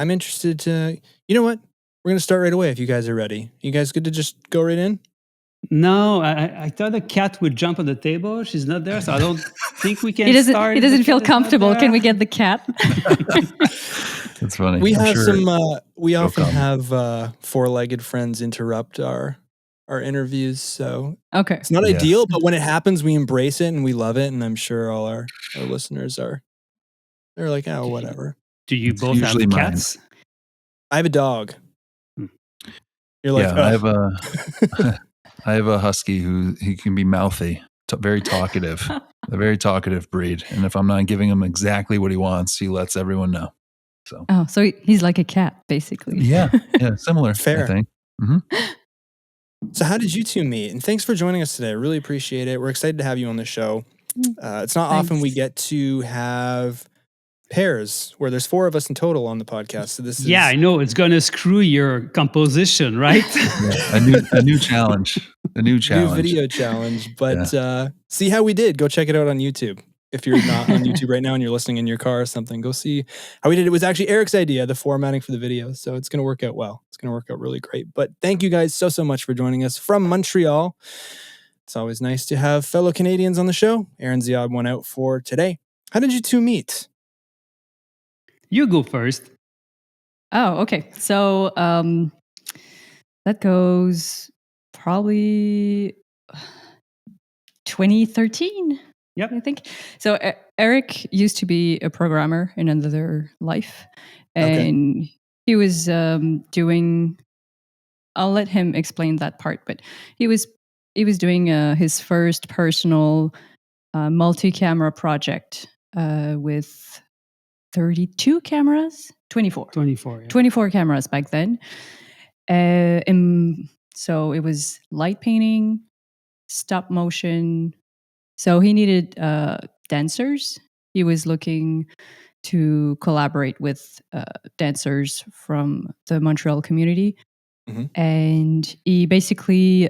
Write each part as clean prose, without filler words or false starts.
I'm interested to, you know what? We're going to start right away if you guys are ready. You guys good to just go right in? No, I thought the cat would jump on the table. She's not there, so I don't think we can start. He doesn't feel comfortable. Can we get the cat? That's funny. We I'm have sure we often come. have four-legged friends interrupt our interviews, so Okay. it's not ideal, but when it happens, we embrace it and we love it, and I'm sure all our listeners they're like, oh, whatever. Do you both have usually mine. I cats? have a dog. You're like, I have a husky he can be mouthy, very talkative, a very talkative breed. And if I'm not giving him exactly what he wants, he lets everyone know. So he's like a cat, basically. Yeah, similar. Fair. I think. Mm-hmm. So how did you two meet? And thanks for joining us today. I really appreciate it. We're excited to have you on the show. It's not often we get to have pairs where there's 4 of us in total on the podcast. So this is I know it's gonna screw your composition, right? A new challenge. A new challenge. New video challenge. But see how we did. Go check it out on YouTube. If you're not on YouTube right now and you're listening in your car or something, go see how we did. It was actually Eric's idea, the formatting for the video. So it's going to work out well. It's going to work out really great. But thank you guys so much for joining us from Montreal. It's always nice to have fellow Canadians on the show. Aaron's the odd one out for today. How did you two meet? You go first. Oh, okay. So that goes probably 2013. Yep. I think. So Eric used to be a programmer in another life. And he was doing, I'll let him explain that part, but he was doing his first personal multi-camera project with 32 cameras, 24. 24 cameras back then. And so it was light painting, stop motion. So he needed dancers. He was looking to collaborate with dancers from the Montreal community. Mm-hmm. And he basically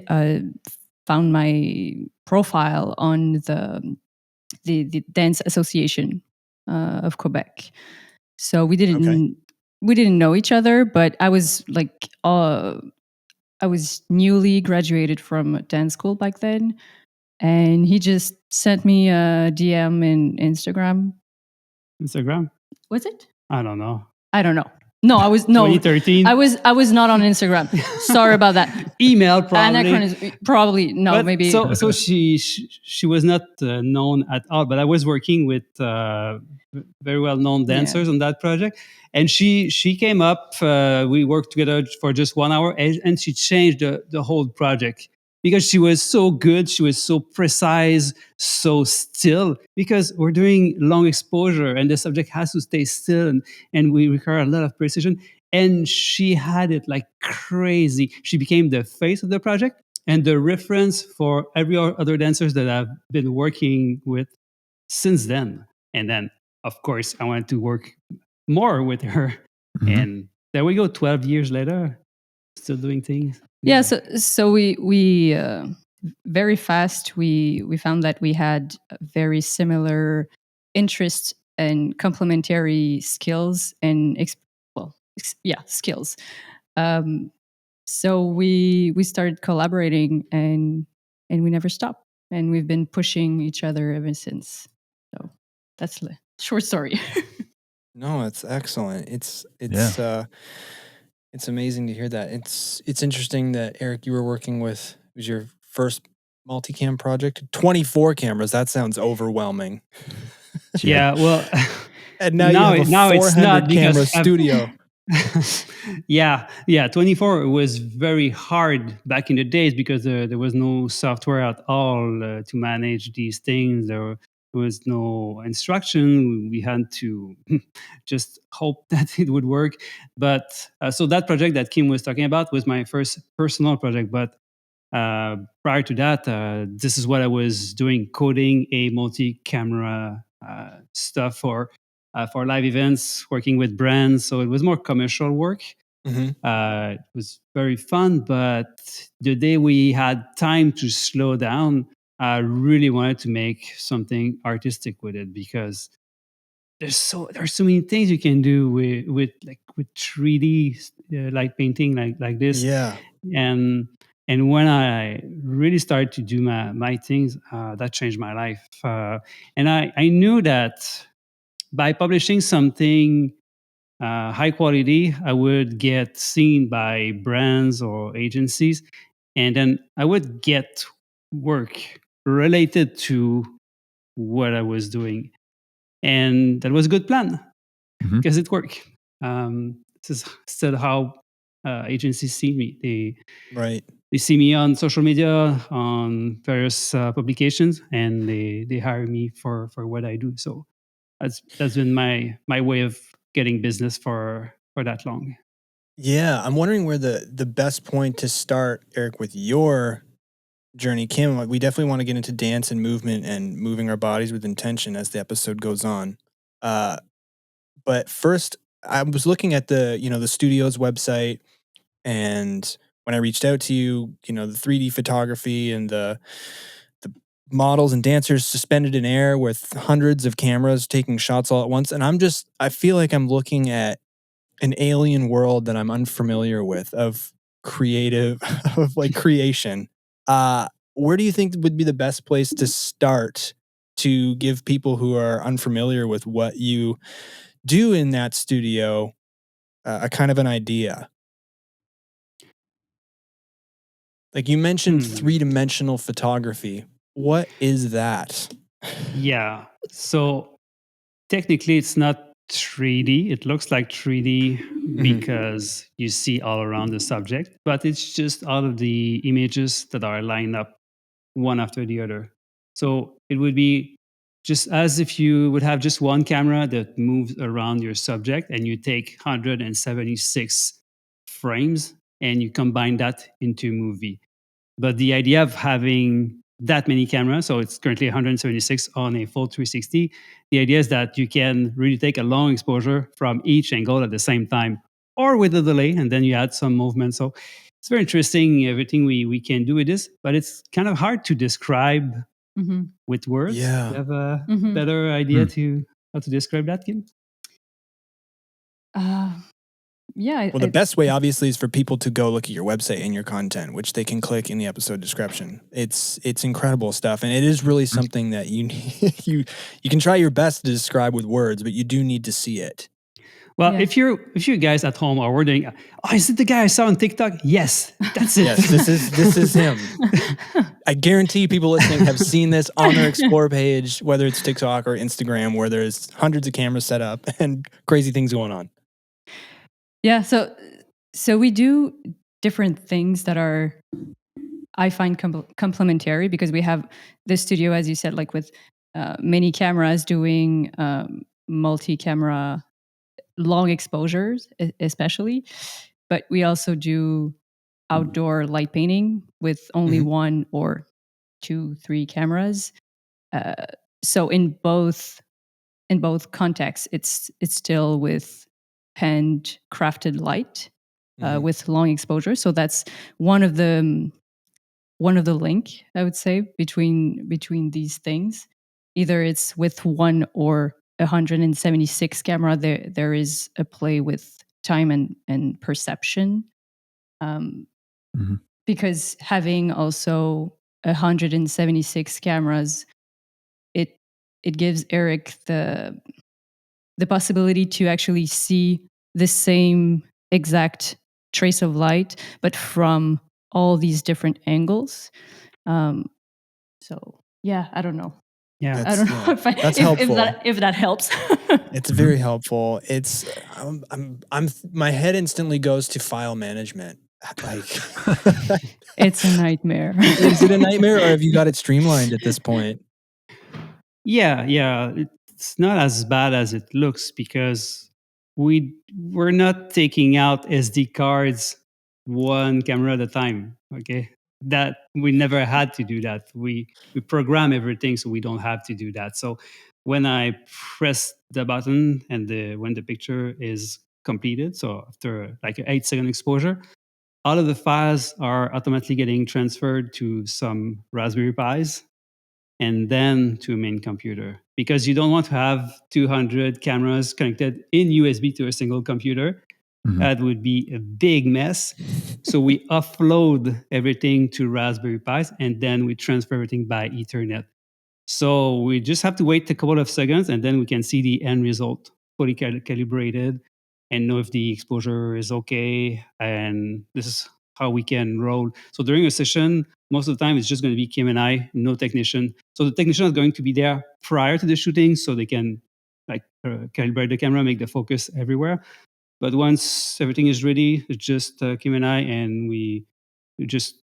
found my profile on the Dance Association of Quebec. So we didn't know each other, but I was like I was newly graduated from dance school back then, and he just sent me a DM in Instagram. Instagram? Was it? I don't know. No, I was 2013. I was not on Instagram. Sorry about that. Email probably. Probably no, but maybe. So she was not known at all. But I was working with very well known dancers on that project, and she came up. We worked together for just 1 hour, and she changed the whole project. Because she was so good, she was so precise, so still. Because we're doing long exposure, and the subject has to stay still, and we require a lot of precision. And she had it like crazy. She became the face of the project and the reference for every other dancers that I've been working with since then. And then, of course, I wanted to work more with her. Mm-hmm. And there we go. 12 years later, still doing things. Yeah, so we very fast we found that we had very similar interests and complementary skills and skills. So we started collaborating and we never stopped, and we've been pushing each other ever since. So that's the short story. No, it's excellent. It's amazing to hear that. It's interesting that, Eric, you were working with, it was your first multicam project, 24 cameras. That sounds overwhelming. Yeah, well, and now you have a 400 camera studio. Yeah, 24 was very hard back in the days because there was no software at all to manage these things. There was no instruction. We had to just hope that it would work. But so that project that Kim was talking about was my first personal project. But prior to that, this is what I was doing, coding a multi-camera stuff for live events, working with brands. So it was more commercial work. Mm-hmm. It was very fun. But the day we had time to slow down, I really wanted to make something artistic with it because there's so many things you can do with 3D light painting like this. Yeah. And when I really started to do my things, that changed my life. And I knew that by publishing something high quality, I would get seen by brands or agencies, and then I would get work related to what I was doing. And that was a good plan Mhm. because it worked. This is still how agencies see me. Right. They see me on social media, on various publications, and they hire me for what I do. So that's been my way of getting business for that long. Yeah, I'm wondering where the best point to start, Eric, with your journey came. We definitely want to get into dance and movement and moving our bodies with intention as the episode goes on. Uh, but first, I was looking at the studio's website, and when I reached out to you, the 3D photography and the models and dancers suspended in air with hundreds of cameras taking shots all at once, and I feel like I'm looking at an alien world that I'm unfamiliar with of creative of like creation. Where do you think would be the best place to start to give people who are unfamiliar with what you do in that studio a kind of an idea? Like you mentioned Hmm. three-dimensional photography. What is that? Yeah. So technically, it's not 3D. It looks like 3D Mhm. because you see all around the subject, but it's just all of the images that are lined up one after the other. So it would be just as if you would have just one camera that moves around your subject and you take 176 frames and you combine that into a movie. But the idea of having that many cameras, so it's currently 176 on a full 360, the idea is that you can really take a long exposure from each angle at the same time or with a delay, and then you add some movement. So it's very interesting, everything we can do with this, but it's kind of hard to describe Mm-hmm. with words. Do Yeah. you have a Mm-hmm. better idea Hmm. to how to describe that, Kim? Uh, yeah, Well, the best way obviously is for people to go look at your website and your content, which they can click in the episode description. It's incredible stuff, and it is really something that you you can try your best to describe with words, but you do need to see it. Well, yeah. if you guys at home are wondering, oh, is it the guy I saw on TikTok? Yes, that's it. Yes, this is him. I guarantee people listening have seen this on their explore page, whether it's TikTok or Instagram, where there's hundreds of cameras set up and crazy things going on. Yeah, so we do different things that are, I find, complementary, because we have the studio, as you said, like with many cameras doing multi-camera long exposures, especially. But we also do outdoor light painting with only Mhm. one or two, three cameras. Uh, so in both contexts, it's still with hand crafted light Mhm. with long exposure. So that's one of the link, I would say, between these things. Either it's with one or 176 camera. There is a play with time and perception. Um, Mhm. because having also 176 cameras, it it gives Eric the possibility to actually see the same exact trace of light, but from all these different angles. Um, so yeah, I don't know. Yeah. I don't That's know yeah. if I, That's if helpful. that helps. It's Mhm. very helpful. It's I'm my head instantly goes to file management. Like, It's a nightmare. is it a nightmare or have you got it streamlined at this point? Yeah. It's not as bad as it looks because we're not taking out SD cards one camera at a time. Okay, that we never had to do that. We program everything so we don't have to do that. So when I press the button and when the picture is completed, so after like an 8-second exposure, all of the files are automatically getting transferred to some Raspberry Pis. and then to a main computer, because you don't want to have 200 cameras connected in USB to a single computer. That would be a big mess. So we offload everything to Raspberry Pis, and then we transfer everything by Ethernet. So we just have to wait a couple of seconds, and then we can see the end result fully calibrated and know if the exposure is okay. And this is how we can roll. So during a session, most of the time it's just going to be Kim and I, no technician. So the technician is going to be there prior to the shooting, so they can calibrate the camera, make the focus everywhere. But once everything is ready, it's just Kim and I, and we just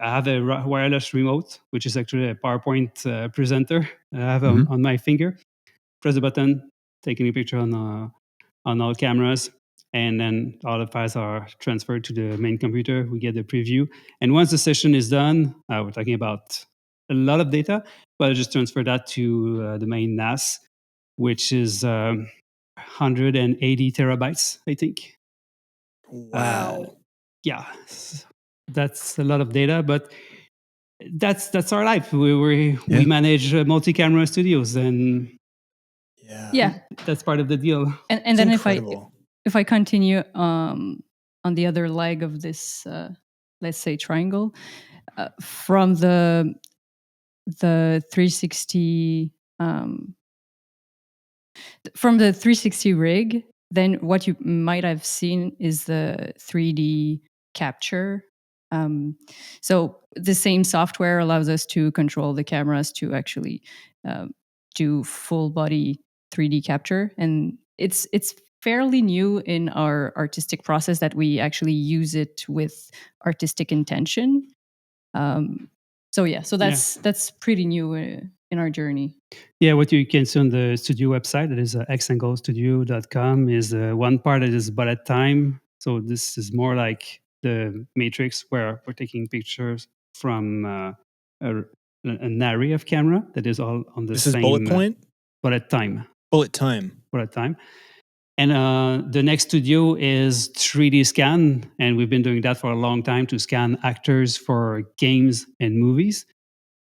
I have a wireless remote, which is actually a PowerPoint presenter I have on my finger. Press the button, taking a picture on all cameras, and then all the files are transferred to the main computer. We get the preview, and once the session is done, we're talking about a lot of data, but I just transfer that to the main NAS, which is 180 terabytes, I think. Wow. Yeah, that's a lot of data, but that's our life. We manage multi-camera studios, and that's part of the deal. And then if I continue on the other leg of this, let's say triangle, from the 360 from the 360 rig, then what you might have seen is the 3D capture. So the same software allows us to control the cameras to actually do full body 3D capture, and it's fairly new in our artistic process that we actually use it with artistic intention. So that's pretty new in our journey. Yeah, what you can see on the studio website, that is xanglestudio.com, is one part that is bullet time. So this is more like the Matrix, where we're taking pictures from an array of camera that is all on the same... This is bullet point? Bullet time. Bullet time. Bullet time. And the next studio is 3D scan, and we've been doing that for a long time to scan actors for games and movies.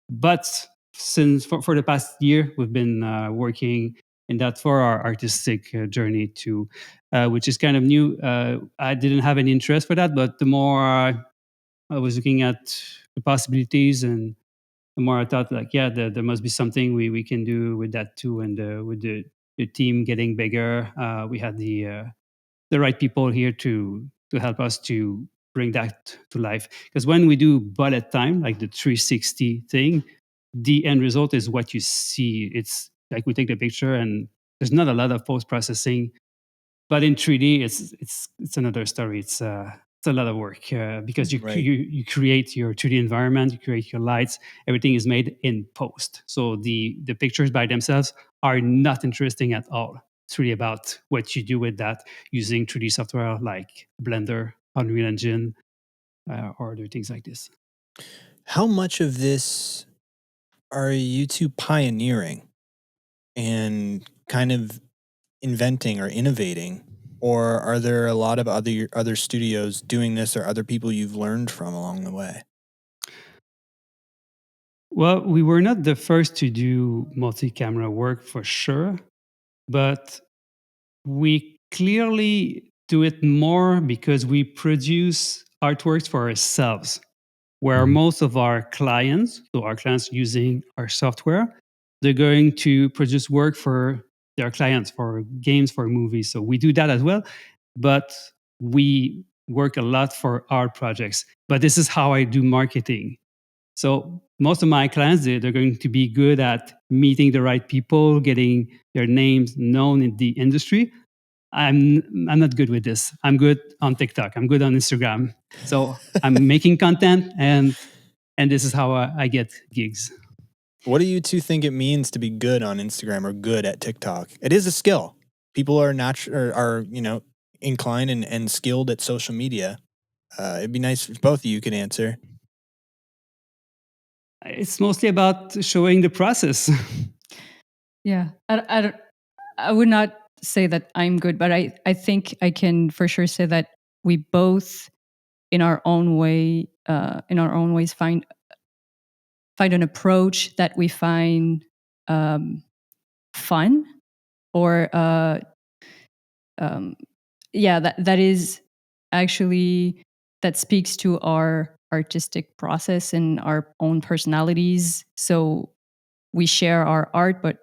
But since for the past year, we've been working in that for our artistic journey too, which is kind of new. I didn't have any interest for that, but the more I was looking at the possibilities, and the more I thought, like, there must be something we can do with that too. And with the team getting bigger, we had the right people here to help us to bring that to life. Because when we do bullet time, like the 360 thing, the end result is what you see. It's like we take the picture, and there's not a lot of post processing. But in 3D, it's another story. It's a lot of work because you create your 2D environment, you create your lights. Everything is made in post. So the pictures by themselves are not interesting at all. It's really about what you do with that using 3D software like Blender, Unreal Engine, or other things like this. How much of this are you two pioneering and kind of inventing or innovating? Or are there a lot of other studios doing this, or other people you've learned from along the way? Well, we were not the first to do multi-camera work for sure, but we clearly do it more because we produce artworks for ourselves, where most of our clients, so our clients using our software, they're going to produce work for their clients, for games, for movies. So we do that as well, but we work a lot for our projects. But this is how I do marketing. So most of my clients, they're going to be good at meeting the right people, getting their names known in the industry. I'm not good with this. I'm good on TikTok. I'm good on Instagram. So I'm making content, and this is how I get gigs. What do you two think it means to be good on Instagram or good at TikTok? It is a skill. People are inclined and skilled at social media. It'd be nice if both of you could answer. It's mostly about showing the process. Yeah, I would not say that I'm good, but I think I can for sure say that we both, in our own ways, find find an approach that we find fun, or that is actually, that speaks to our artistic process and our own personalities. So we share our art, but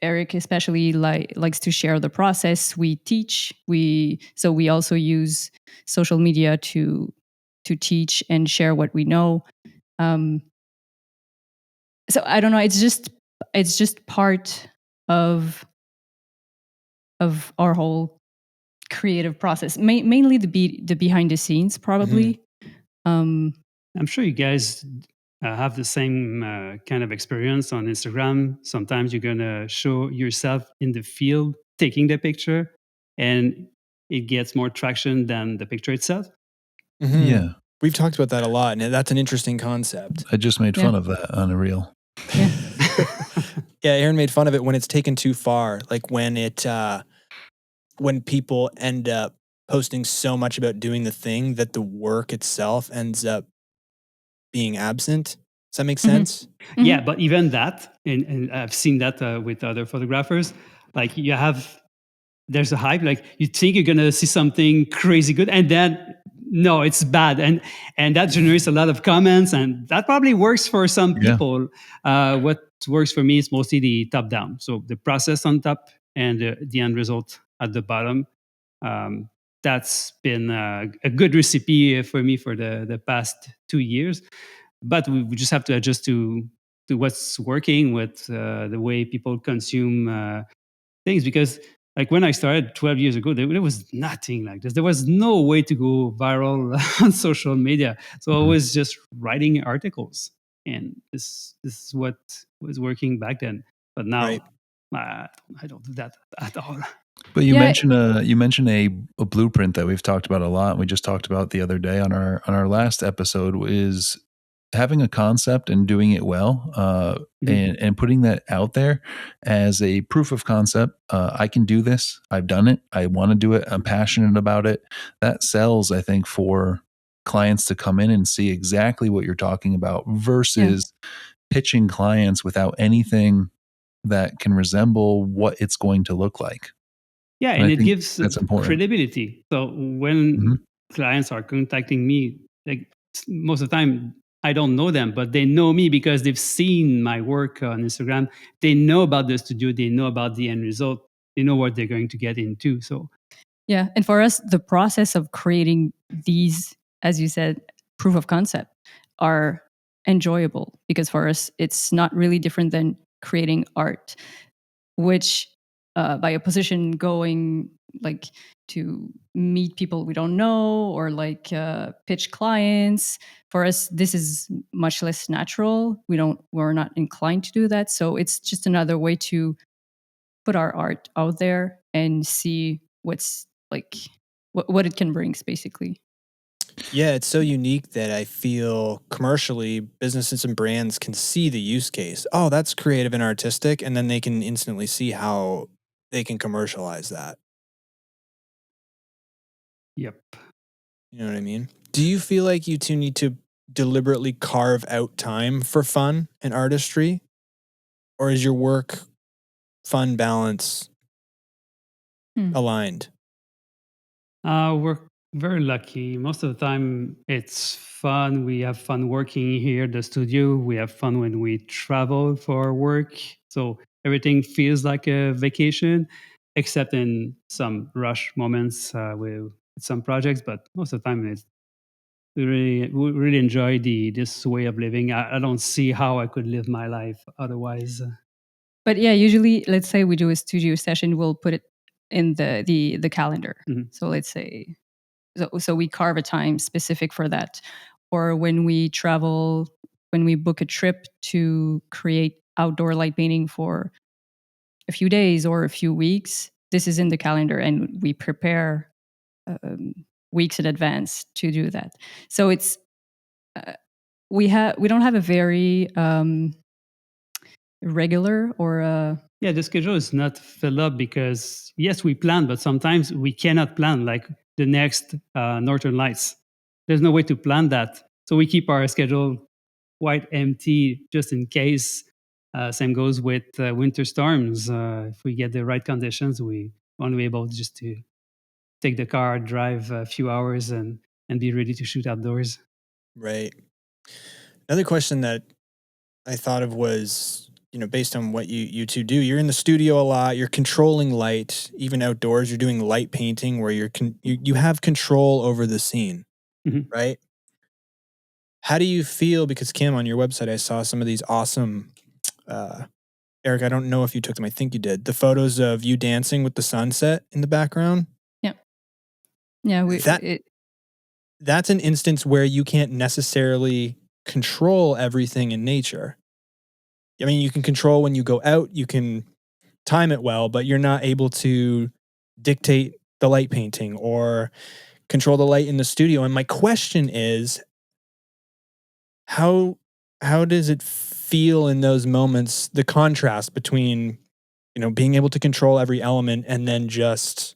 Eric especially likes to share the process. We teach. We also use social media to teach and share what we know. So I don't know. It's just part of our whole creative process. Mainly the behind the scenes, probably. I'm sure you guys have the same kind of experience on Instagram. Sometimes you're gonna show yourself in the field taking the picture, and it gets more traction than the picture itself. Yeah. We've talked about that a lot, and that's an interesting concept. I just made fun of that on a reel. Yeah. Yeah, Aaron made fun of it when it's taken too far. Like when when people end up posting so much about doing the thing that the work itself ends up being absent. Does that make sense? Yeah, but even that, and I've seen that with other photographers, like there's a hype, like you think you're gonna see something crazy good, and then no, it's bad, and that generates a lot of comments, and that probably works for some people. What works for me is mostly the top down, so the process on top and the end result at the bottom. That's been a good recipe for me for the past 2 years, but we just have to adjust to what's working with the way people consume things, because like when I started 12 years ago, there was nothing like this. There was no way to go viral on social media. So I was just writing articles, and this is what was working back then. But now I don't do that at all. But you mentioned a blueprint that we've talked about a lot. And we just talked about the other day on our last episode, is having a concept and doing it well, and putting that out there as a proof of concept. I can do this. I've done it. I want to do it. I'm passionate about it. That sells, I think, for clients to come in and see exactly what you're talking about, versus pitching clients without anything that can resemble what it's going to look like. Yeah, and it gives that's important. credibility. So when clients are contacting me, like most of the time, I don't know them, but they know me because they've seen my work on Instagram. They know about the studio. They know about the end result. They know what they're going to get into. So, yeah. And for us, the process of creating these, as you said, proof of concept, are enjoyable, because for us, it's not really different than creating art, which by a position going like to meet people we don't know, or like pitch clients, for us this is much less natural. We're not inclined to do that, so it's just another way to put our art out there and see what's like what it can bring, basically. Yeah, it's so unique that I feel commercially businesses and brands can see the use case. Oh, that's creative and artistic, and then they can instantly see how they can commercialize that. Yep. You know what I mean? Do you feel like you two need to deliberately carve out time for fun and artistry? Or is your work fun balance aligned? We're very lucky. Most of the time, it's fun. We have fun working here at the studio. We have fun when we travel for work. So everything feels like a vacation, except in some rush moments with some projects. But most of the time, we really enjoy this way of living. I don't see how I could live my life otherwise. But yeah, usually, let's say we do a studio session, we'll put it in the calendar. So let's say, so we carve a time specific for that. Or when we travel, when we book a trip to create outdoor light painting for a few days or a few weeks, this is in the calendar, and we prepare weeks in advance to do that. So it's we don't have a very regular or yeah, the schedule is not filled up because yes, we plan, but sometimes we cannot plan, like the next Northern Lights. There's no way to plan that, so we keep our schedule quite empty just in case. Same goes with winter storms. If we get the right conditions, we want to be able just to take the car, drive a few hours, and be ready to shoot outdoors. Right. Another question that I thought of was, based on what you two do, you're in the studio a lot, you're controlling light, even outdoors, you're doing light painting where you have control over the scene, Mhm. right? How do you feel? Because Kim, on your website, I saw some of these awesome, Eric, I don't know if you took them. I think you did. The photos of you dancing with the sunset in the background. Yeah. Yeah. That's an instance where you can't necessarily control everything in nature. I mean, you can control when you go out, you can time it well, but you're not able to dictate the light painting or control the light in the studio. And my question is, how does it feel in those moments, the contrast between, being able to control every element and then just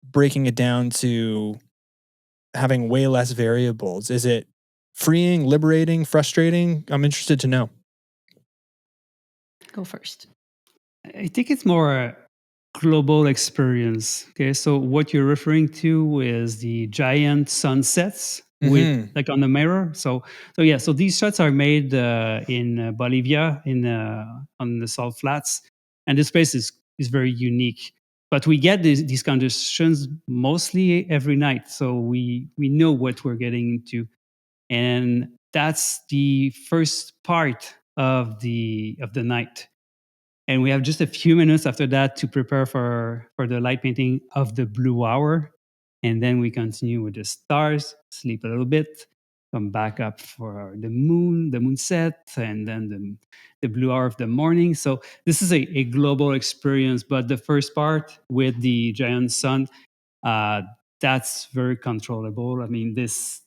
breaking it down to having way less variables? Is it freeing, liberating, frustrating? I'm interested to know. Go first. I think it's more a global experience. Okay, so what you're referring to is the giant sunsets with Mhm. like on the mirror. So yeah, so these shots are made in Bolivia, on the salt flats, and this place is very unique. But we get these conditions mostly every night, so we know what we're getting into, and that's the first part of the night. And we have just a few minutes after that to prepare for the light painting of the blue hour. And then we continue with the stars, sleep a little bit, come back up for the moon set, and then the blue hour of the morning. So this is a global experience. But the first part with the giant sun, uh, that's very controllable. I mean, this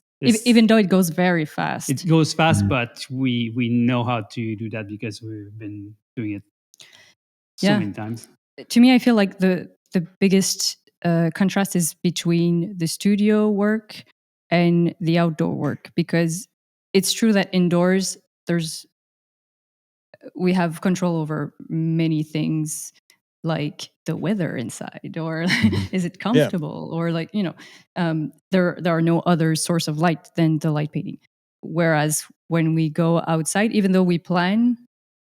Even though it goes very fast. it goes fast, Mhm. but we know how to do that because we've been doing it so Yeah. many times. To me, I feel like the biggest contrast is between the studio work and the outdoor work, because it's true that indoors we have control over many things, like the weather inside, or Mhm. is it Yeah. comfortable, or like there are no other source of light than the light painting. Whereas when we go outside, even though we plan,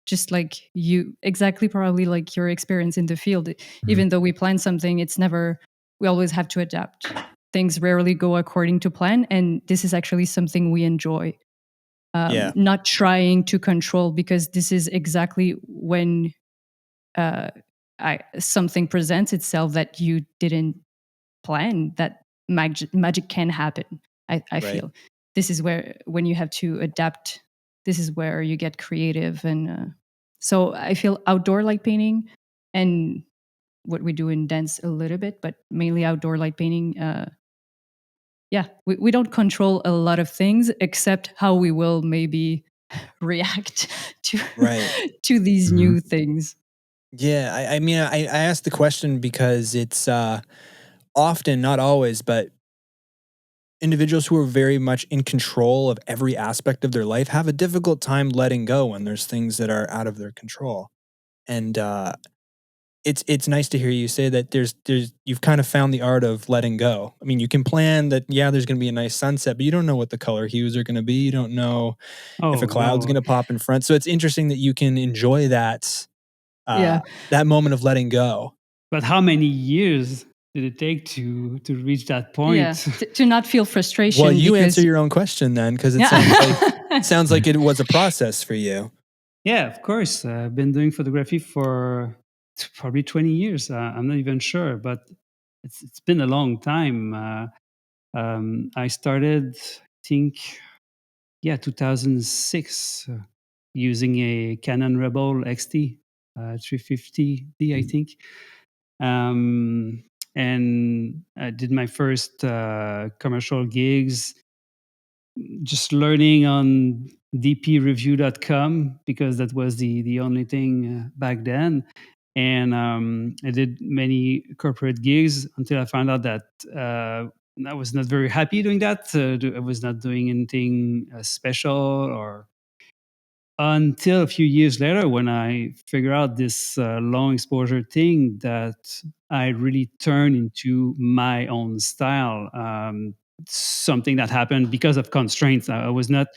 just like you, exactly, probably like your experience in the field, Mhm. even though we plan something, it's never, we always have to adapt. Things rarely go according to plan, and this is actually something we enjoy. Yeah. Not trying to control, because this is exactly when uh, something presents itself that you didn't plan, that magic can happen. I Right. feel this is where, when you have to adapt, this is where you get creative. And so I feel outdoor light painting and what we do in dance a little bit, but mainly outdoor light painting. Yeah, we don't control a lot of things except how we will maybe react to Right. to these Mhm. new things. Yeah. I mean, I asked the question because it's often, not always, but individuals who are very much in control of every aspect of their life have a difficult time letting go when there's things that are out of their control. And it's nice to hear you say that there's you've kind of found the art of letting go. I mean, you can plan that, yeah, there's going to be a nice sunset, but you don't know what the color hues are going to be. You don't know if a Oh cloud's no! going to pop in front. So it's interesting that you can enjoy uh Yeah, that moment of letting go. But how many years did it take to reach that yeah. point? To not feel Well, frustration, you answer because your own question then, because it yeah. sounds like it was a process for you. Yeah, of course. I've been doing photography for probably 20 years. I'm not even sure, but it's been a long time. I started, I think, 2006, using a Canon Rebel XT 350D, I think. And I did my first commercial gigs, just learning on dpreview.com, because that was the only thing back then. And I did many corporate gigs until I found out that I was not very happy doing that. I was not doing anything special, or until a few years later when I figured out this long exposure thing, that I really turned into my own style. Something that happened because of constraints. I was not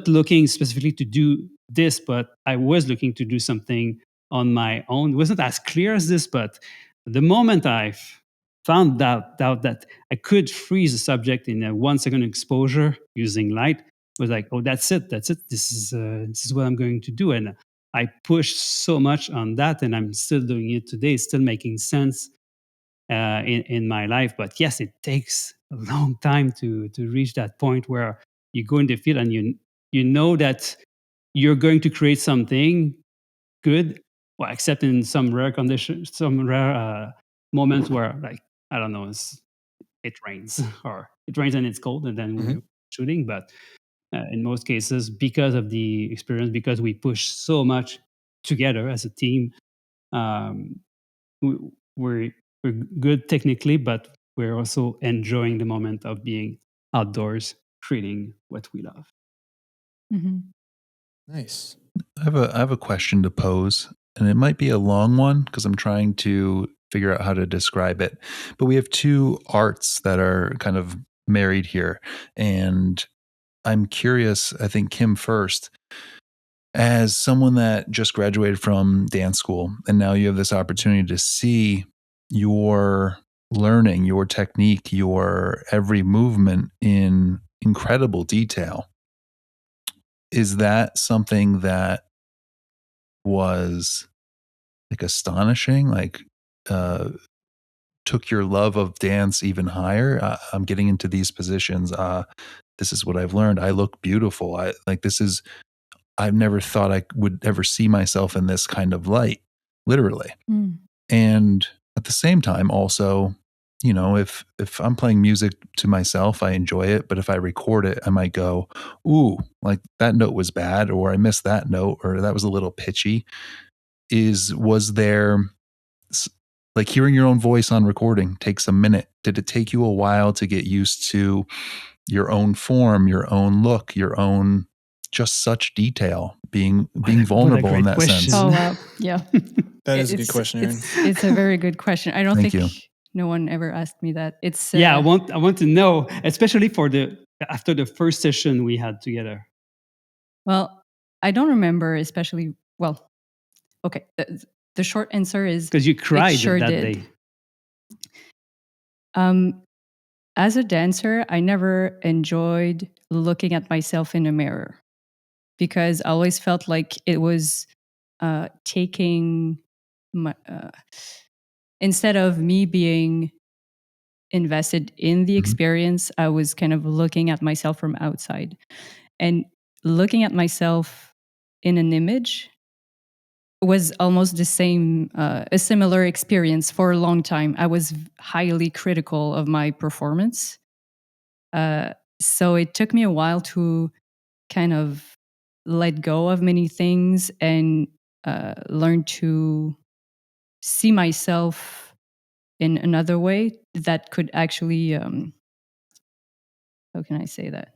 looking specifically to do this, but I was looking to do something on my own. It wasn't as clear as this, but the moment I found out that I could freeze a subject in a 1 second exposure using light, was like, oh, that's it. This is what I'm going to do. And I pushed so much on that, and I'm still doing it today. It's still making sense in my life. But yes, it takes a long time to reach that point where you go in the field and you know that you're going to create something good. Well, except in some rare conditions, some rare moments where, like, I don't know, it rains or it rains and it's cold, and then we're shooting. But in most cases, because of the experience, because we push so much together as a team, um, we- we're we're good technically, but we're also enjoying the moment of being outdoors, creating what we love. Mhm. Nice. I have a question to pose, and it might be a long one because I'm trying to figure out how to describe it. But we have two arts that are kind of married here, and I'm curious. I think Kim first, as someone that just graduated from dance school, and now you have this opportunity to see your learning, your technique, your every movement in incredible detail. Is that something that was like astonishing, like uh took your love of dance even higher? I'm getting into these positions, this is what I've learned, I look beautiful, I like this is, I've never thought I would ever see myself in this kind of light, literally. Mm. And at the same time also, if I'm playing music to myself, I enjoy it, but if I record it, I might go, ooh, like that note was bad, or I missed that note, or that was a little pitchy. Was there like hearing your own voice on recording takes a minute? Did it take you a while to get used to your own form, your own look, your own just such detail, being vulnerable in great that question. sense? Oh wow, yeah. That is a good question, Aaron. It's a very good question. I don't Thank think you. no one ever asked me that. It's Yeah, I want to know, especially after the first session we had together. well, I don't remember especially well. Okay, the short answer is Because you it cried sure that did. day. Um, as a dancer, I never enjoyed looking at myself in a mirror because I always felt like it was taking my instead of me being invested in the Mhm. experience, I was kind of looking at myself from outside. And looking at myself in an image was almost the same, a similar experience for a long time. I was highly critical of my performance. Uh, so it took me a while to kind of let go of many things and learn to see myself in another way that could actually, how can I say that?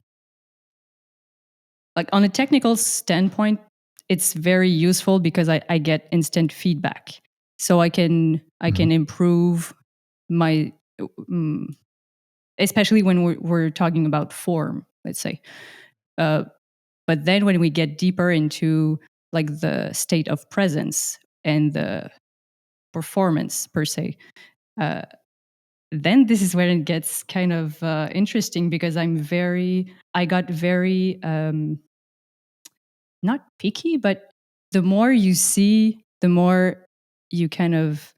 Like on a technical standpoint, it's very useful because I get instant feedback. So I can Mhm. improve my mm, especially when we're talking about form, let's say. Uh, but then when we get deeper into like the state of presence and the performance per se, uh, then this is when it gets kind of interesting because I got very not picky, but the more you see, the more you kind of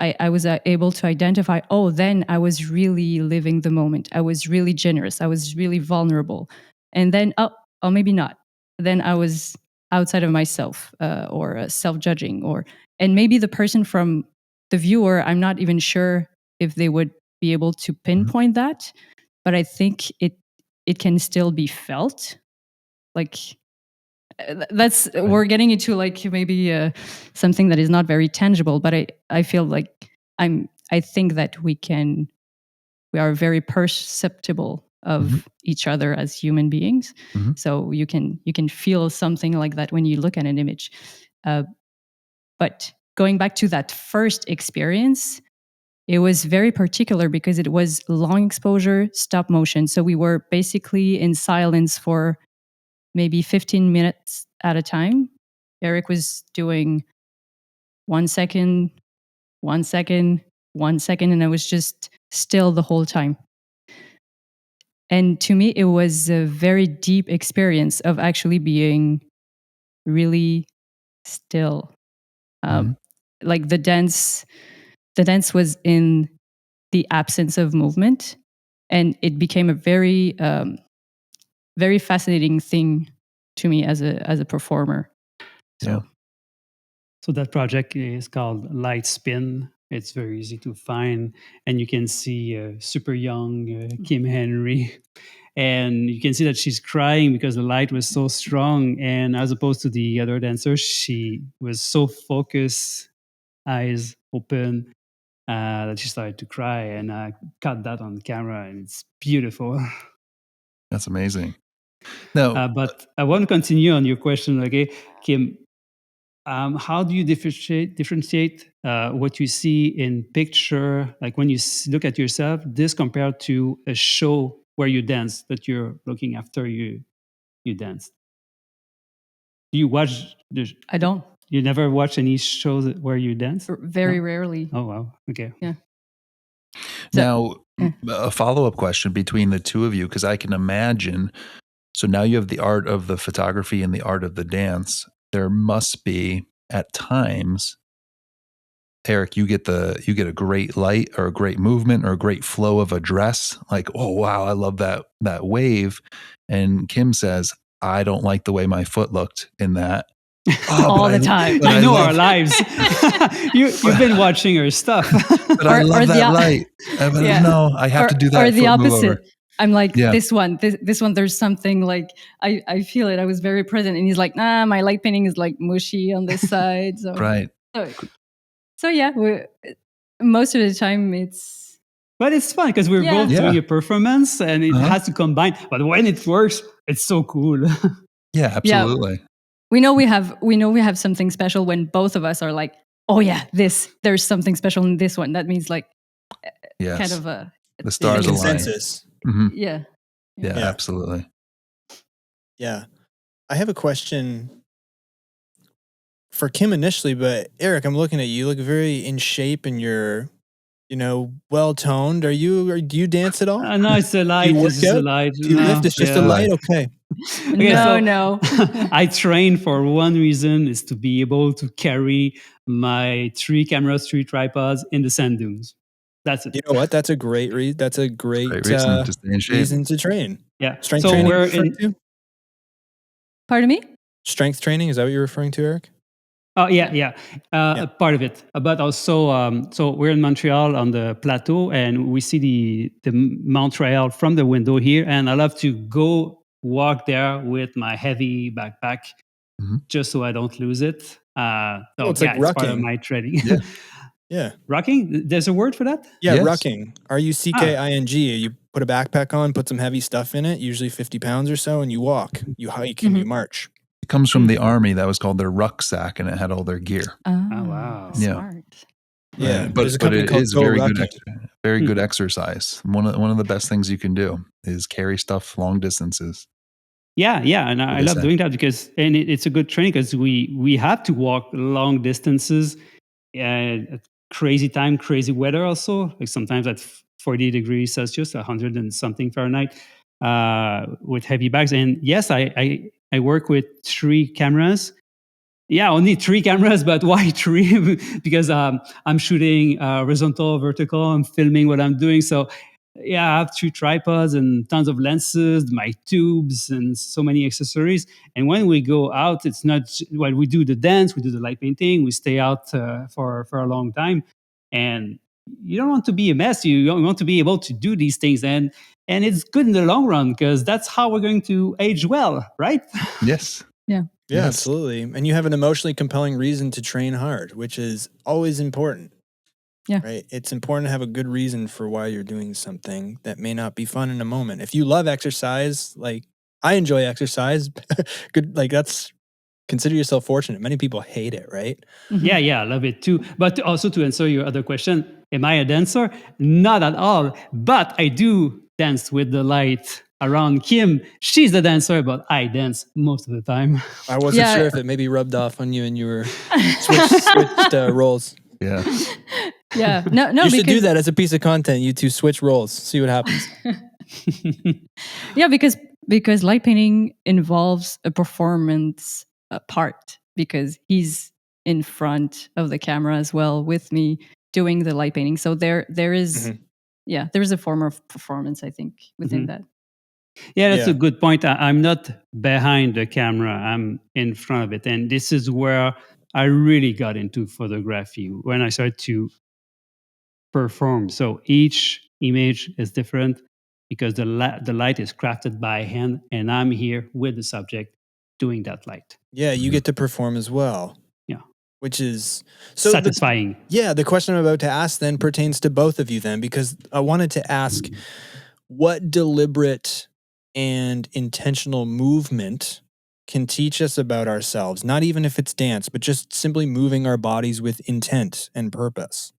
I was able to identify, oh, then I was really living the moment. I was really generous. I was really vulnerable. And then, oh maybe not. Then I was outside of myself or self-judging. And maybe the person from the viewer, I'm not even sure if they would be able to Mhm. pinpoint that, but I think it can still be felt. Like that's Right. we're getting into like maybe something that is not very tangible, but I feel like I think that we can we are very perceptible of each other as human beings. So you can feel something like that when you look at an image. But going back to that first experience, it was very particular because it was long exposure, stop motion. So we were basically in silence for maybe 15 minutes at a time. Eric was doing 1 second, 1 second, 1 second, and I was just still the whole time. And to me, it was a very deep experience of actually being really still. Like the dance was in the absence of movement, and it became a very, very fascinating thing to me as a performer. So that project is called Light Spin. It's very easy to find, and you can see super young Kim Henry. And you can see that she's crying because the light was so strong. And as opposed to the other dancers, she was so focused, eyes open, that she started to cry. And I caught that on camera, and it's beautiful. That's amazing. No, but I want to continue on your question, okay, Kim. How do you differentiate what you see in picture, like when you look at yourself, this compared to a show where you dance that you're looking after you danced? Do you watch? I don't. You never watch any shows where you dance? Very rarely. Oh wow. Okay. Yeah. Now, a follow-up question between the two of you, because I can imagine. So now you have the art of the photography and the art of the dance. There must be at times, Eric, you get a great light or a great movement or a great flow of a dress. Like, oh wow, I love that wave. And Kim says, I don't like the way my foot looked in that. All the time. You know our lives. You've been watching her stuff. But I love that light. No, I have to do that. Or the opposite. I'm like, this one, there's something like, I feel it. I was very present. And he's like, nah, my light painting is like mushy on this side. So, right. So yeah, most of the time it's... But it's fun because we're both doing a performance and it has to combine. But when it works, it's so cool. Yeah, absolutely. Yeah. We know we have something special when both of us are like, oh yeah, there's something special in this one. That means like kind of a... The stars align. Consensus. Yeah, absolutely. Yeah. I have a question for Kim initially, but Eric, I'm looking at you. You look very in shape and you're, well-toned. Do you dance at all? No, it's a light. It's just a light. Do you lift? It's just a light? Okay. No. I train for one reason, is to be able to carry my 3 cameras, 3 tripods in the sand dunes. That's it. You know what? That's a great reason to stay in shape. Reason to train. Yeah. Strength training. Pardon me? Strength training. Is that what you're referring to, Eric? Oh, yeah. Part of it. But also, so we're in Montreal on the plateau, and we see the Montreal from the window here. And I love to go walk there with my heavy backpack, just so I don't lose it. It's like rucking. It's part of my training. Yeah. Rucking? There's a word for that? Yeah, yes. Rucking. RUCKING. You put a backpack on, put some heavy stuff in it, usually 50 pounds or so, and you walk, you hike, and you march. It comes from the army. That was called their rucksack, and it had all their gear. Oh, wow. Smart. Yeah, but it is very good exercise. One of the best things you can do is carry stuff long distances. Yeah, and I love doing that because it's a good training because we have to walk long distances at crazy time, crazy weather also. Like sometimes at 40 degrees Celsius, 100 and something Fahrenheit, with heavy bags. And yes, I work with 3 cameras. Yeah, only 3 cameras, but why 3? Because I'm shooting horizontal, vertical, I'm filming what I'm doing. So yeah, I have 3 tripods and tons of lenses, my tubes, and so many accessories. And when we go out, it's not we do the dance, we do the light painting, we stay out for a long time. And you don't want to be a mess. You want to be able to do these things. And it's good in the long run because that's how we're going to age well, right? Yes. Yeah. Yeah, yes. Absolutely. And you have an emotionally compelling reason to train hard, which is always important. Yeah. Right. It's important to have a good reason for why you're doing something that may not be fun in a moment. If you love exercise, like I enjoy exercise, good, like that's consider yourself fortunate. Many people hate it, right? Yeah, I love it too. But also to answer your other question, am I a dancer? Not at all. But I do dance with the light around Kim. She's the dancer, but I dance most of the time. I wasn't sure if it maybe rubbed off on you and you were switched roles. Yeah. Yeah. No, You should do because that as a piece of content. You two switch roles, see what happens. yeah, because light painting involves a performance part because he's in front of the camera as well with me doing the light painting. So there is there is a form of performance, I think, within that. Yeah, that's a good point. I'm not behind the camera, I'm in front of it. And this is where I really got into photography when I started to perform. So each image is different because the light is crafted by hand, and I'm here with the subject doing that light. Yeah, you get to perform as well. Yeah. Which is satisfying. The question I'm about to ask then pertains to both of you then, because I wanted to ask what deliberate and intentional movement can teach us about ourselves, not even if it's dance, but just simply moving our bodies with intent and purpose.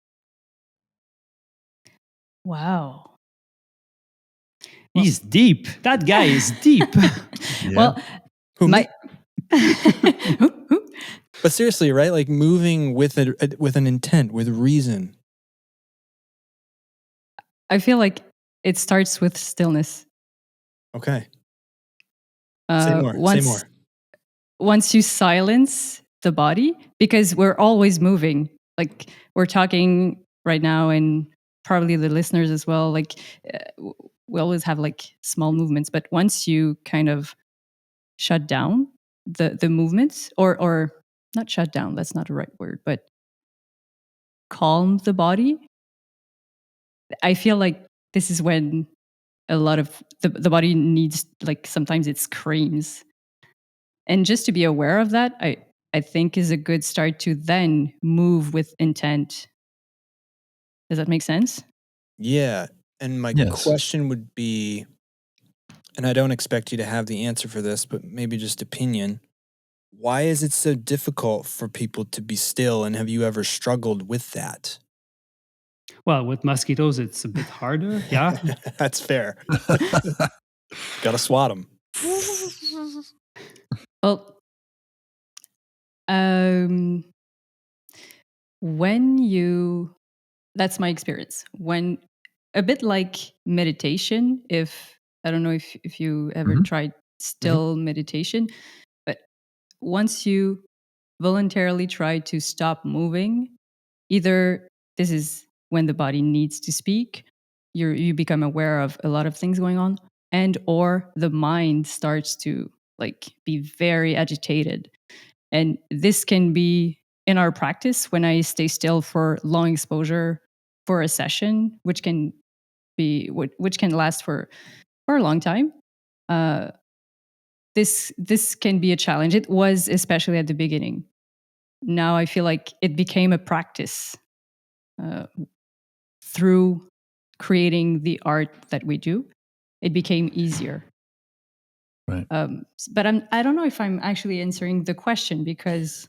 Wow. He's deep. That guy is deep. Well, but seriously, right? Like moving with an intent, with reason. I feel like it starts with stillness. Okay. Say more. Once you silence the body, because we're always moving, like we're talking right now, and probably the listeners as well, like we always have like small movements, but once you kind of shut down the movements, or not shut down, that's not the right word, but calm the body, I feel like this is when a lot of the body needs, like sometimes it screams. And just to be aware of that, I think is a good start to then move with intent. Does that make sense? Yeah. And my question would be, and I don't expect you to have the answer for this, but maybe just opinion. Why is it so difficult for people to be still? And have you ever struggled with that? Well, with mosquitoes, it's a bit harder. Yeah. That's fair. Gotta swat them. Well, that's my experience. When a bit like meditation, I don't know if you ever tried still meditation, but once you voluntarily try to stop moving, either this is when the body needs to speak, you become aware of a lot of things going on, and or the mind starts to like be very agitated. And this can be in our practice when I stay still for long exposure for a session, which can last for a long time. This can be a challenge. It was, especially at the beginning. Now I feel like it became a practice through creating the art that we do. It became easier. Right. But I don't know if I'm actually answering the question, because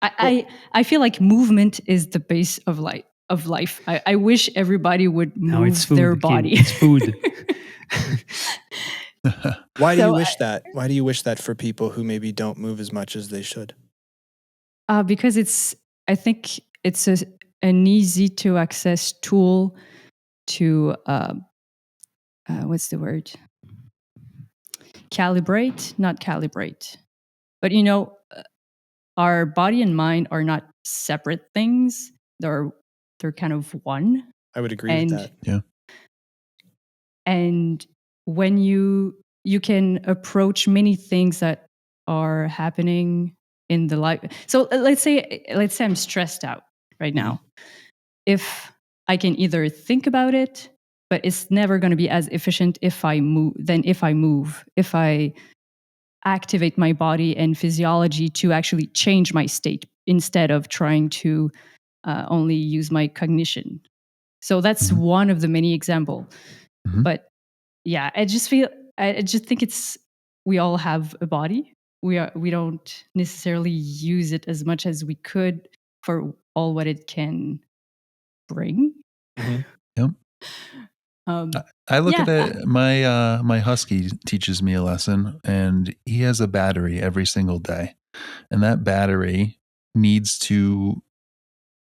I feel like movement is the base of life. I wish everybody would move their body. It's food. Why do you wish that? Why do you wish that for people who maybe don't move as much as they should? Because I think it's an easy to access tool to what's the word? Not calibrate. But our body and mind are not separate things. They're kind of one. I would agree with that. Yeah. And when you can approach many things that are happening in the life. So let's say I'm stressed out right now. If I can either think about it, but it's never going to be as efficient if I move, if I activate my body and physiology to actually change my state instead of trying to only use my cognition. So that's Mhm. one of the many examples. Mhm. But yeah, I just think it's, we all have a body. We don't necessarily use it as much as we could for all what it can bring. Yep. Um, I look at yeah. it. My husky teaches me a lesson, and he has a battery every single day, and that battery needs to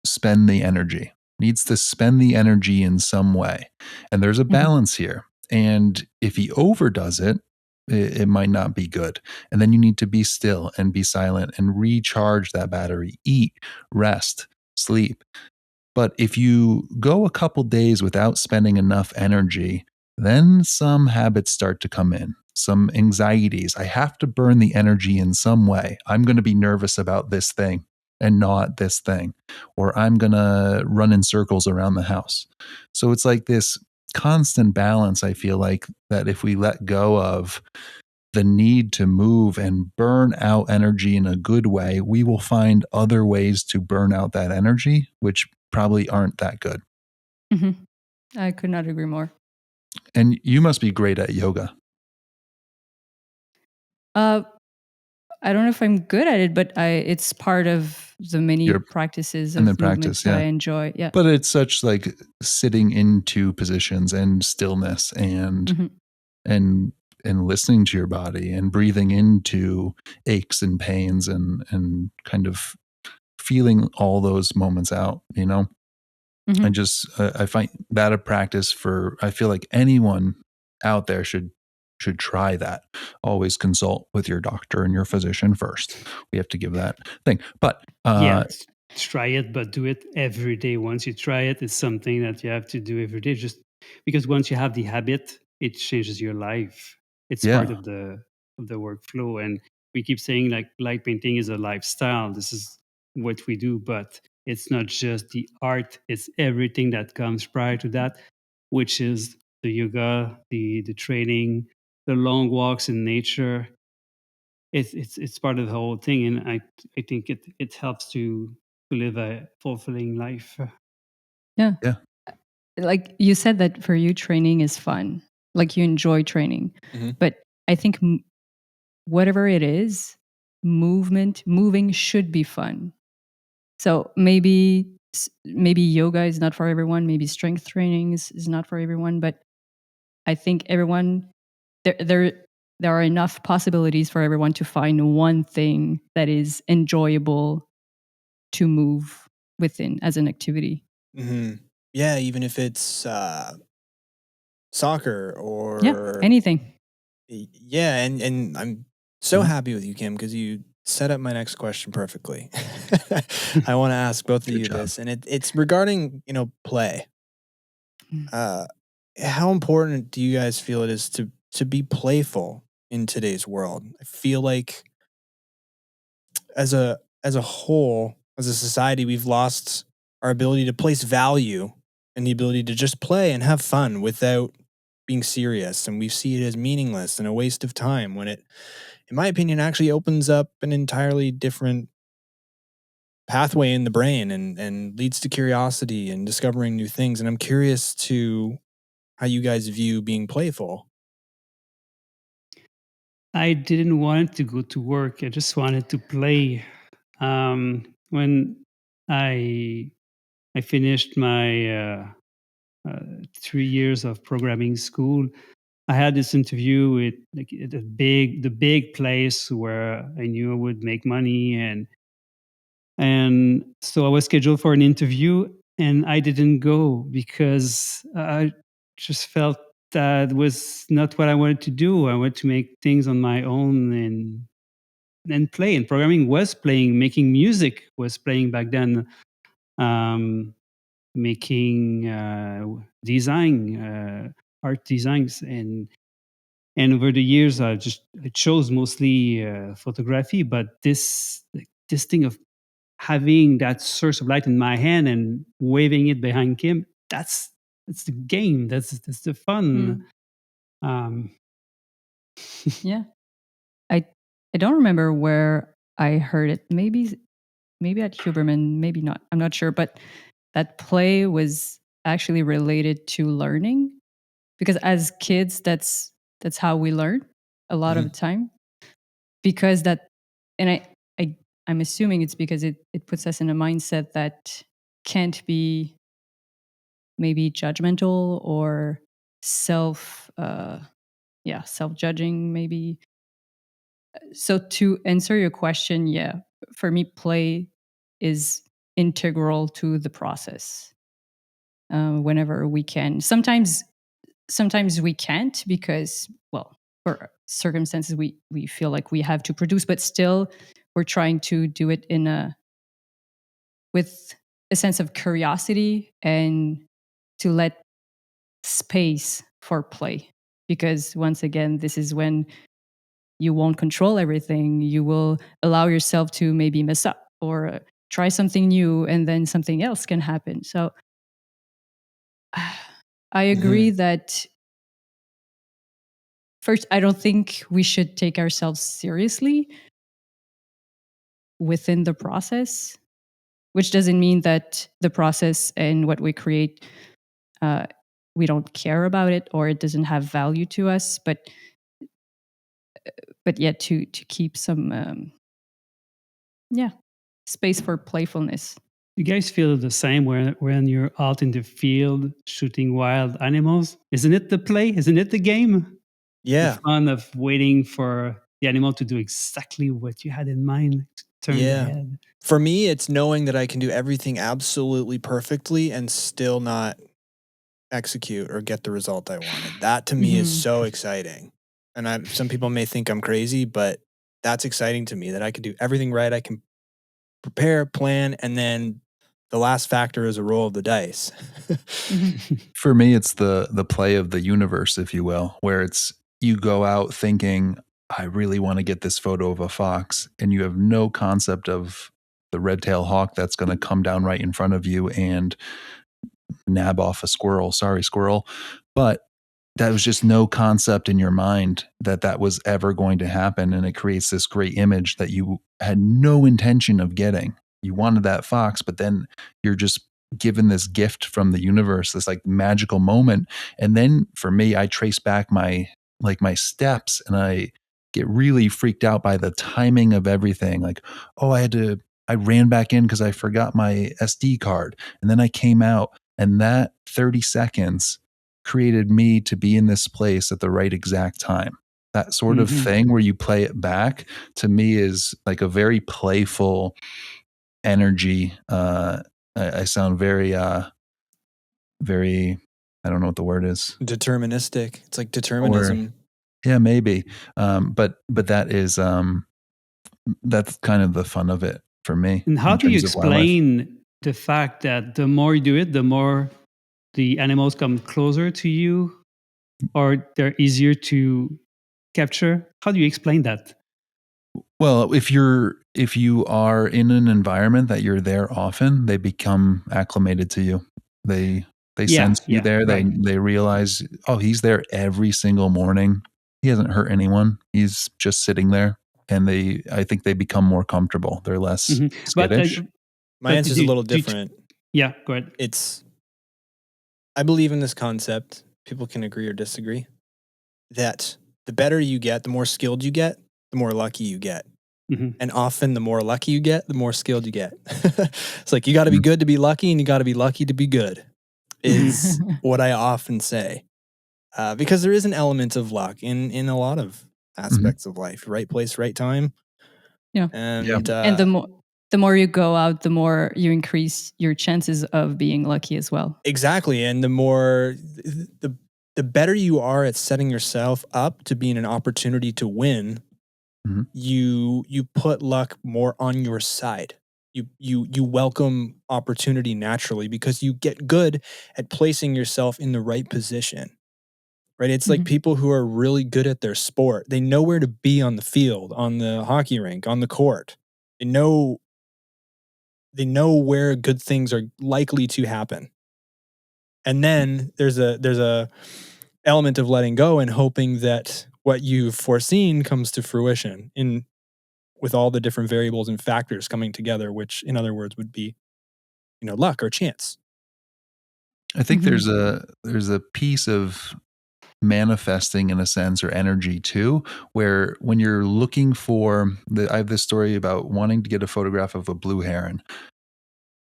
spend the energy. Needs to spend the energy in some way, and there's a Mhm. balance here. And if he overdoes it, it might not be good. And then you need to be still and be silent and recharge that battery. Eat, rest, sleep. But if you go a couple days without spending enough energy, then some habits start to come in, some anxieties. I have to burn the energy in some way. I'm going to be nervous about this thing and not this thing, or I'm going to run in circles around the house. So it's like this constant balance, I feel like, that if we let go of the need to move and burn out energy in a good way, we will find other ways to burn out that energy, which probably aren't that good. Mhm. I could not agree more. And you must be great at yoga. Uh, I don't know if I'm good at it, but it's part of the many You're practices and then of movements practice, that I yeah. enjoy. Yeah. But it's such like sitting into positions and stillness Mhm. and and listening to your body and breathing into aches and pains and kind of feeling all those moments out, you know? I Mhm. just I find that a practice for I feel like anyone out there should try that. Always consult with your doctor and your physician first. We have to give that thing. But Yeah, try it, but do it every day. Once you try it, it's something that you have to do every day. Just because once you have the habit, it changes your life. It's part yeah. of the workflow. And we keep saying like light painting is a lifestyle. This is what we do, but it's not just the art, it's everything that comes prior to that, which is the yoga, the training, the long walks in nature. It's part of the whole thing, and I think it helps to live a fulfilling life. Yeah. Yeah. Like you said that for you, training is fun. Like you enjoy training. Mhm. But I think whatever it is, moving should be fun. So maybe yoga is not for everyone. Maybe strength training is not for everyone. But I think everyone there there there are enough possibilities for everyone to find one thing that is enjoyable to move within as an activity. Mhm. Yeah, even if it's, soccer Yeah, or anything. yeah, and I'm so Mhm. happy with you, Kim, because you set up my next question perfectly. I wanna ask both of Good you job. this, and it's regarding, play. Mm. Uh, how important do you guys feel it is to be playful in today's world? I feel like as a whole, as a society, we've lost our ability to place value and the ability to just play and have fun without being serious. And we see it as meaningless and a waste of time when it, in my opinion, actually opens up an entirely different pathway in the brain and leads to curiosity and discovering new things. And I'm curious to how you guys view being playful. I didn't want to go to work. I just wanted to play. When I I finished my 3 years of programming school, I had this interview with like the big place where I knew I would make money, and so I was scheduled for an interview, and I didn't go because I just felt that was not what I wanted to do. I wanted to make things on my own and play. And programming was playing, making music was playing back then, um, making design, art designs, and over the years I chose mostly photography. But this thing of having that source of light in my hand and waving it behind Kim, that's the game. That's the fun. Mm, Um, yeah. I I don't remember where I heard it. Maybe maybe at Huberman, maybe not. I'm not sure, but that play was actually related to learning, because as kids, that's how we learn a lot of the time. Because that, and I'm assuming it's because it puts us in a mindset that can't be maybe judgmental or self-judging maybe. So to answer your question, yeah, for me, play is integral to the process. Whenever we can, sometimes we can't because, well, for circumstances we feel like we have to produce, but still we're trying to do it with a sense of curiosity and to let space for play, because once again, this is when you won't control everything. You will allow yourself to maybe mess up or try something new, and then something else can happen. So I agree that first, I don't think we should take ourselves seriously within the process, which doesn't mean that the process and what we create, uh, we don't care about it or it doesn't have value to us. But yet to keep some space for playfulness. You guys feel the same when you're out in the field shooting wild animals? Isn't it the play? Isn't it the game? Yeah. The fun of waiting for the animal to do exactly what you had in mind, to turn the head. For me, it's knowing that I can do everything absolutely perfectly and still not execute or get the result I wanted. That to me is so exciting. And some people may think I'm crazy, but that's exciting to me, that I can do everything right. I can prepare, plan, and then the last factor is a roll of the dice. For me, it's the play of the universe, if you will, where it's you go out thinking, I really want to get this photo of a fox, and you have no concept of the red-tailed hawk that's going to come down right in front of you and nab off a squirrel. Sorry, squirrel. But that was just no concept in your mind that was ever going to happen. And it creates this great image that you had no intention of getting. You wanted that fox, but then you're just given this gift from the universe, this like magical moment. And then for me, I trace back my steps, and I get really freaked out by the timing of everything. Like, oh, I ran back in because I forgot my SD card. And then I came out, and that 30 seconds created me to be in this place at the right exact time. That sort of thing where you play it back, to me, is like a very playful energy. I sound very, very, I don't know what the word is. Deterministic. It's like determinism. Yeah, maybe. But that is, that's kind of the fun of it for me. And how do you explain the fact that the more you do it, the more the animals come closer to you, or they're easier to capture? How do you explain that? Well, if you are in an environment that you're there often, they become acclimated to you. They sense you there. Right. They realize, oh, he's there every single morning. He hasn't hurt anyone. He's just sitting there. And I think they become more comfortable. They're less skittish. My answer is a little different. Yeah, go ahead. I believe in this concept. People can agree or disagree that the better you get, the more skilled you get, the more lucky you get. And often the more lucky you get, the more skilled you get. It's like you got to be good to be lucky, and you got to be lucky to be good, is what I often say. Because there is an element of luck in a lot of aspects of life. Right place, right time. Yeah. And the more you go out, the more you increase your chances of being lucky as well. Exactly. And the better you are at setting yourself up to be in an opportunity to win, you put luck more on your side. You welcome opportunity naturally because you get good at placing yourself in the right position. Right? It's like people who are really good at their sport. They know where to be on the field, on the hockey rink, on the court. They know where good things are likely to happen. And then there's a element of letting go and hoping that what you've foreseen comes to fruition in with all the different variables and factors coming together, which in other words would be, luck or chance. I think there's a piece of manifesting in a sense, or energy too, where when you're looking for I have this story about wanting to get a photograph of a blue heron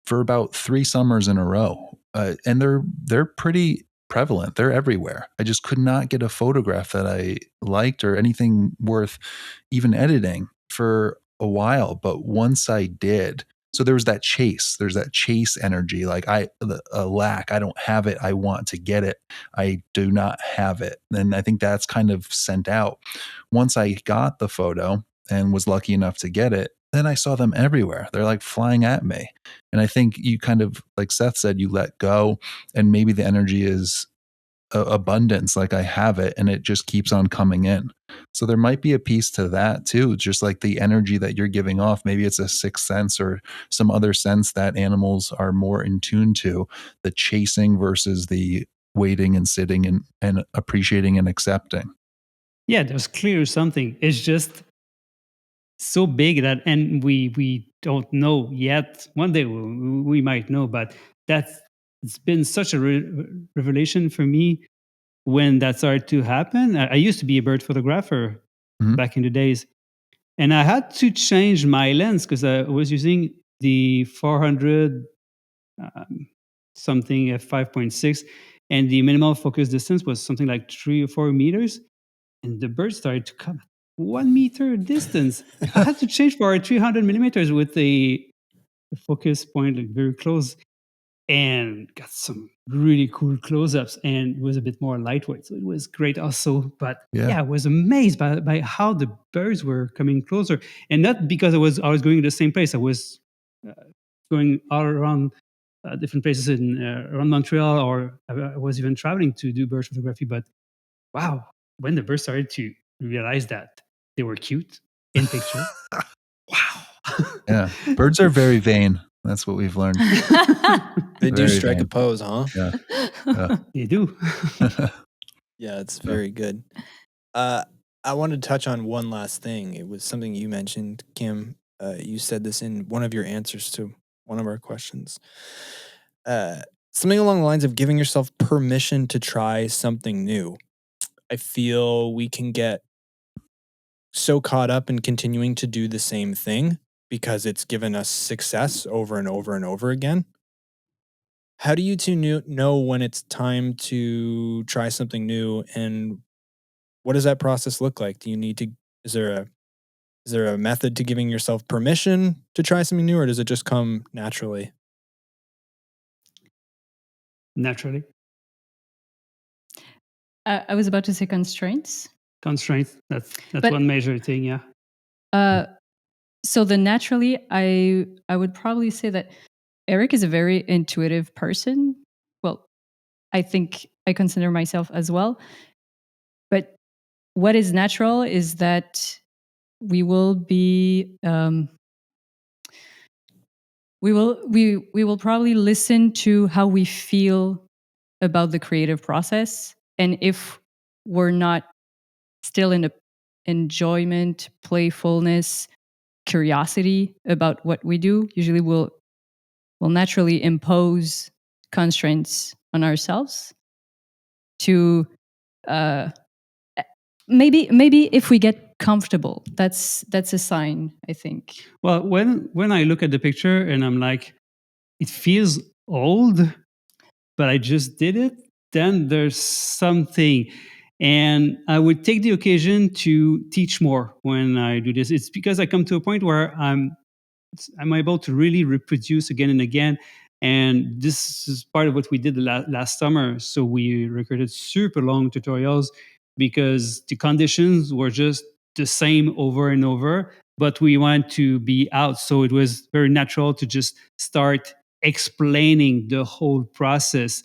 for about 3 summers in a row. And they're pretty prevalent. They're everywhere. I just could not get a photograph that I liked or anything worth even editing for a while. But once I did, so there's that chase. There's that chase energy. Like a lack. I don't have it. I want to get it. I do not have it. And I think that's kind of sent out. Once I got the photo and was lucky enough to get it, then I saw them everywhere. They're like flying at me. And I think you kind of, like Seth said, you let go, and maybe the energy is abundance, like I have it, and it just keeps on coming in. So there might be a piece to that too, just like the energy that you're giving off. Maybe it's a sixth sense or some other sense that animals are more in tune to, the chasing versus the waiting and sitting and appreciating and accepting. Yeah, there's clear something. It's just so big that, and we don't know yet. One day we might know, but that's it's been such a revelation for me when that started to happen. I used to be a bird photographer Mhm. back in the days, and I had to change my lens because I was using the 400 um, something at 5.6, and the minimal focus distance was something like 3 or 4 meters, and the bird started to come at 1 meter distance. I had to change for 300 millimeters with the focus point like very close, and got some really cool close-ups, and it was a bit more lightweight, so it was great also. But Yeah. yeah, I was amazed by how the birds were coming closer, and not because I was going to the same place. I was uh, going all around different places in around Montreal, or I was even traveling to do bird photography. But wow, when the birds started to realize that they were cute in picture, wow. Yeah. Birds are very vain. That's what we've learned. They do Very strike a vain. pose, huh? Yeah. Yeah. They do. Yeah, it's Yeah. very good. I wanted to touch on one last thing. It was something you mentioned, Kim. You said this in one of your answers to one of our questions. Uh, Something along the lines of giving yourself permission to try something new. I feel we can get so caught up in continuing to do the same thing because it's given us success over and over and over again. How do you two know when it's time to try something new, and what does that process look like? Do you need to is there a is there a method to giving yourself permission to try something new, or does it just come naturally? Naturally. I was about to say constraints, Constraints. That's but one major thing. Yeah. uh, so the naturally, I would probably say that Eric is a very intuitive person. Well, I think I consider myself as well. But what is natural is that we will be we will probably listen to how we feel about the creative process, and if we're not still in a enjoyment, playfulness, curiosity about what we do, usually we'll naturally impose constraints on ourselves to uh, maybe if we get comfortable, that's a sign, I think. Well, when I look at the picture and I'm like, it feels old, but I just did it, then there's something. And I would take the occasion to teach more when I do this. It's because I come to a point where I'm able to really reproduce again and again. And this is part of what we did last summer. So we recorded super long tutorials because the conditions were just the same over and over, but we wanted to be out. So it was very natural to just start explaining the whole process.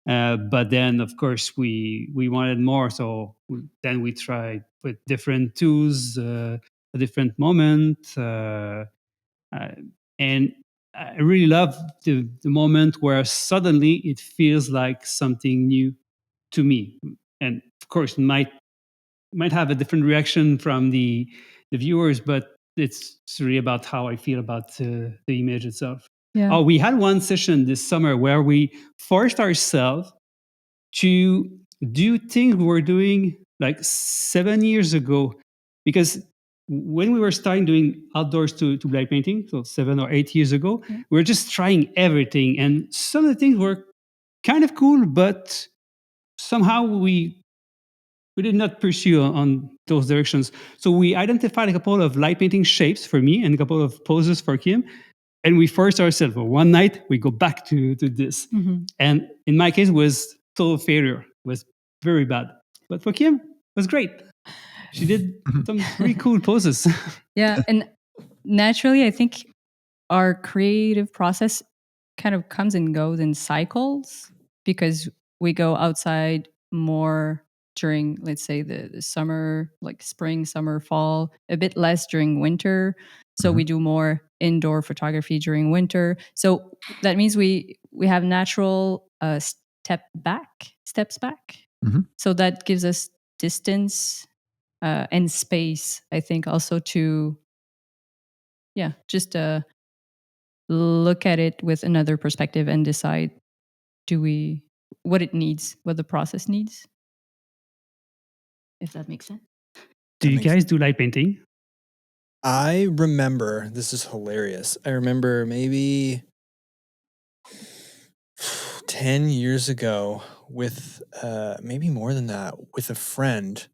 But then, of course, we wanted more. So then we tried with different tools, a different moment. Uh, and I really love the moment where suddenly it feels like something new to me. And of course, it might have a different reaction from the viewers, but it's really about how I feel about the image itself. Yeah. Oh, we had one session this summer where we forced ourselves to do things we were doing like 7 years ago, because when we were starting doing outdoors to light painting, so 7 or 8 years ago, we were just trying everything, and some of the things were kind of cool, but somehow we did not pursue on those directions. So we identified a couple of light painting shapes for me and a couple of poses for Kim, and we forced ourselves. One night we go back to this, and in my case, it was total failure. It was very bad, but for Kim, it was great. She did some really cool poses. Yeah, and naturally, I think our creative process kind of comes and goes in cycles, because we go outside more during, let's say, the summer, like spring, summer, fall, a bit less during winter. So we do more indoor photography during winter. So that means we have natural steps back. So that gives us distance and space, I think, also to, just look at it with another perspective and decide what it needs, what the process needs. If that makes sense. Do you guys do light painting? I remember, this is hilarious. I remember maybe 10 years ago with, maybe more than that, with a friend.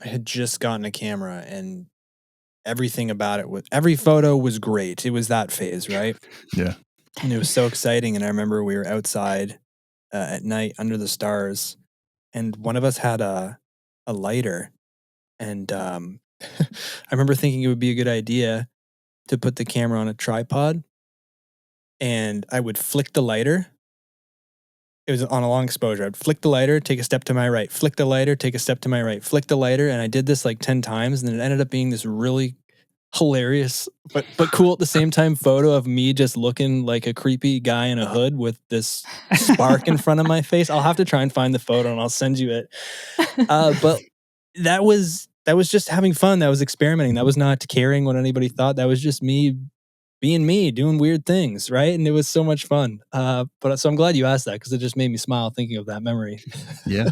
I had just gotten a camera, and everything about it every photo was great. It was that phase, right? Yeah. And it was so exciting. And I remember we were outside at night under the stars, and one of us had a lighter. And I remember thinking it would be a good idea to put the camera on a tripod, and I would flick the lighter. It was on a long exposure. I'd flick the lighter, take a step to my right, flick the lighter, take a step to my right, flick the lighter. And I did this like 10 times. And then it ended up being this really hilarious, but cool at the same time photo of me just looking like a creepy guy in a hood with this spark in front of my face. I'll have to try and find the photo and I'll send you it. But that was just having fun. That was experimenting. That was not caring what anybody thought. That was just me being me, doing weird things, right? And it was so much fun. But so I'm glad you asked that, because it just made me smile thinking of that memory. Yeah.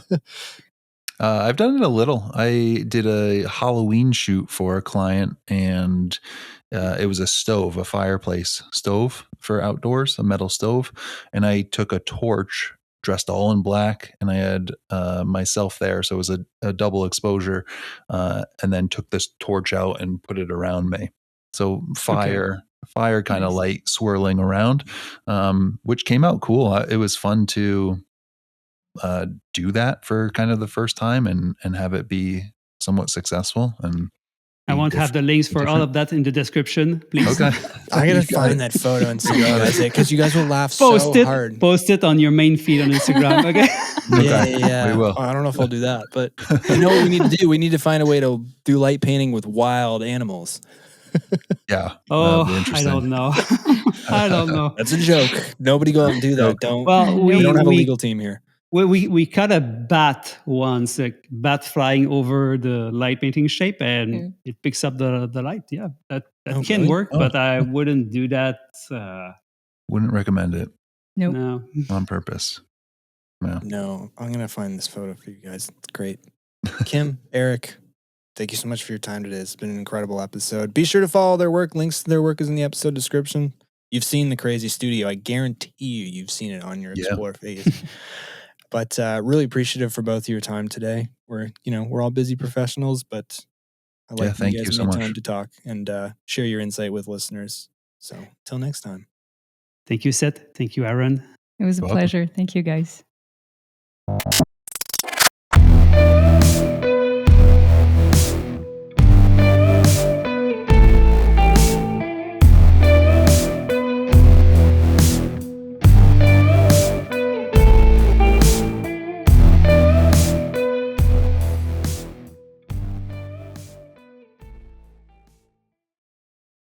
I've done it a little. I did a Halloween shoot for a client, and it was a fireplace stove for outdoors, a metal stove. And I took a torch, dressed all in black, and I had myself there. So it was a double exposure, and then took this torch out and put it around me. So fire kind of light swirling around, which came out cool. It was fun to do that for kind of the first time and have it be somewhat successful. And I won't have the links for all of that in the description, please. Okay. I gotta find that photo and see you guys, because you guys will laugh so hard. Post it on your main feed on Instagram. Okay. Yeah. We will. I don't know if I'll do that, but you know what we need to do? We need to find a way to do light painting with wild animals. Yeah. Oh, I don't know. I don't know. That's a joke. Nobody go out and do that. Don't. Well, we don't have a legal team here. We caught a bat once, a bat flying over the light painting shape, and it picks up the light. Yeah, that can work, but I wouldn't do that. Wouldn't recommend it. Nope. No. On purpose. No, I'm going to find this photo for you guys. It's great. Kim, Eric, thank you so much for your time today. It's been an incredible episode. Be sure to follow their work. Links to their work is in the episode description. You've seen the crazy studio. I guarantee you've seen it on your Explore phase. But really appreciative for both of your time today. We're all busy professionals, but I like that you guys made time to talk and share your insight with listeners. So till next time. Thank you, Seth. Thank you, Aaron. It was a pleasure. Thank you, guys.